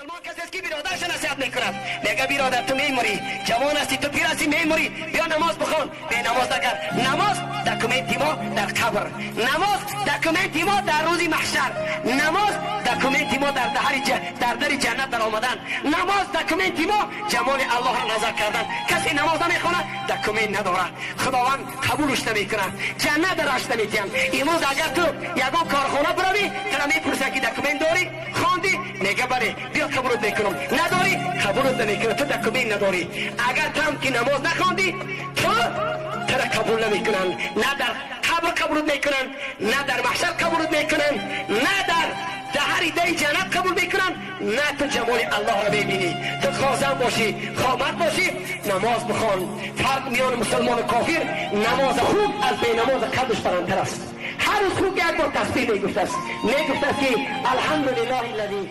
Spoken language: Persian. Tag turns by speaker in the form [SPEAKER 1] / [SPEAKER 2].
[SPEAKER 1] مسلمان کسی است که برادرش نصیحت میکند، میگه برادر تو میموری، جوان هستی، تو پیر هستی، میموری، بیا نماز بخون. به نماز نکرد. نماز دکومنتی ما در قبر، نماز دکومنتی ما در روز محشر، نماز دکومنتی ما در در جنت در آمدن، نماز دکومنتی ما جمال الله را نظر کردن. کسی نماز نمیخونه دکومنت نداره، خداوند قبولش نمیکنه، جنت درش نمیتیم. امروز اگر تو یگان کارخانه بروی تو میپرسه که دکومنت داری، خواندی؟ میگه بله، بیا قبولت میکنم. نداری؟ قبولت نمیکنه، تو دکومنت نداری. اگر تو هم که نماز نخواندی تو را قبول نمیکنن، نه در قبر قبولت میکنن، نه در محشر قبولت میکنن، نه در هر دی جنت قبول میکنن، نه تو جمال الله را ببینی. تو خازن باشی، خامت باشی، نماز بخوان. فرق میان مسلمان و کافر، نماز خوب از بی نماز قلبش برانتر است. هر روز خوب یک بار تسبیح میگفت است، میگفت است که الحمدلله الذی